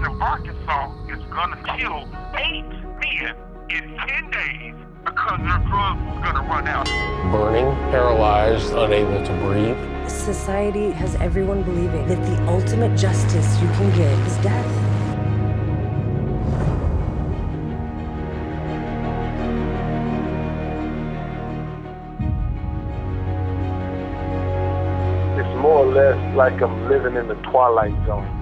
state of Arkansas is gonna kill 8 men in 10 days because their drugs was gonna run out. Burning, paralyzed, unable to breathe. Society has everyone believing that the ultimate justice you can get is death. It's more or less like I'm living in the twilight zone.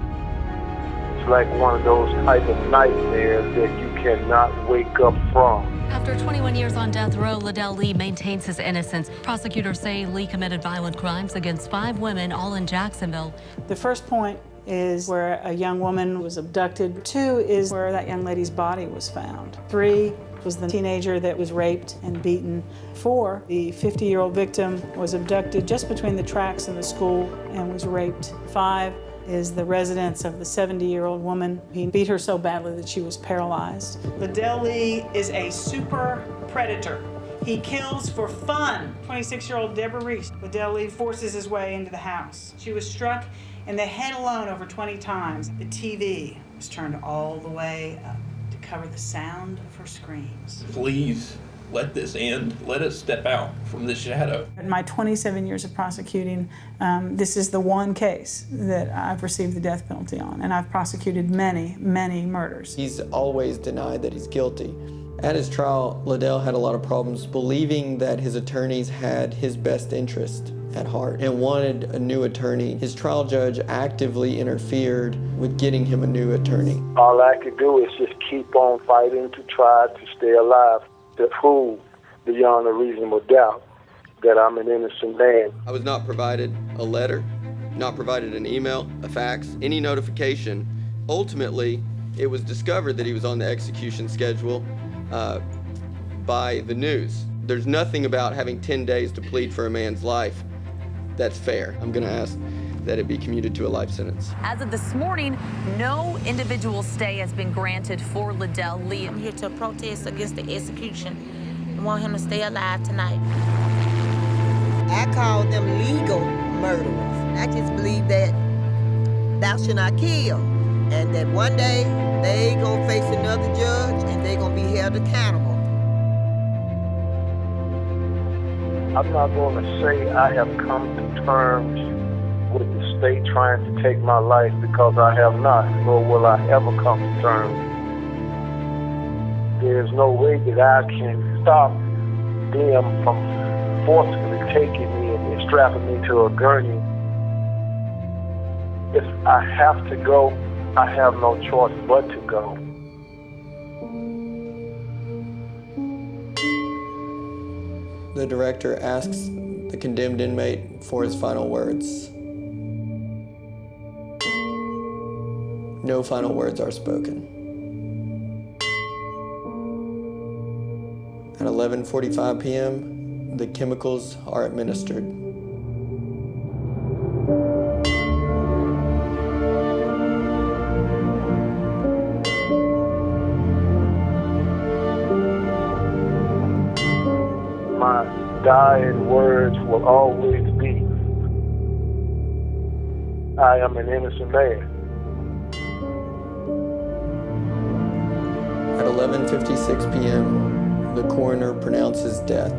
It's like one of those type of nightmares that you cannot wake up from. After 21 years on death row, Ledell Lee maintains his innocence. Prosecutors say Lee committed violent crimes against 5 women, all in Jacksonville. The first point is where a young woman was abducted. 2 is where that young lady's body was found. 3 was the teenager that was raped and beaten. 4, the 50-year-old victim was abducted just between the tracks and the school and was raped. 5 is the residence of the 70-year-old woman. He beat her so badly that she was paralyzed. Ledell Lee is a super predator. He kills for fun. 26-year-old Deborah Reese. Ledell Lee forces his way into the house. She was struck in the head alone over 20 times. The TV was turned all the way up to cover the sound of her screams. Please let this end. Let us step out from this shadow. In my 27 years of prosecuting, this is the one case that I've received the death penalty on, and I've prosecuted many, many murders. He's always denied that he's guilty. At his trial, Ledell had a lot of problems believing that his attorneys had his best interest at heart and wanted a new attorney. His trial judge actively interfered with getting him a new attorney. All I could do is just keep on fighting to try to stay alive, to prove beyond a reasonable doubt that I'm an innocent man. I was not provided a letter, not provided an email, a fax, any notification. Ultimately, it was discovered that he was on the execution schedule by the news. There's nothing about having 10 days to plead for a man's life that's fair. I'm going to ask that it be commuted to a life sentence. As of this morning, no individual stay has been granted for Ledell Lee. I'm here to protest against the execution and want him to stay alive tonight. I call them legal murderers. I just believe that thou shalt not kill, and that one day they gonna face another judge and they gonna be held accountable. I'm not going to say I have come to terms with the state trying to take my life, because I have not, nor will I ever come to terms. There's no way that I can stop them from forcibly taking me and strapping me to a gurney. If I have to go, I have no choice but to go. The director asks the condemned inmate for his final words. No final words are spoken. At 11:45 p.m., the chemicals are administered. My dying words will always be, I am an innocent man. At 11:56 p.m., the coroner pronounces death.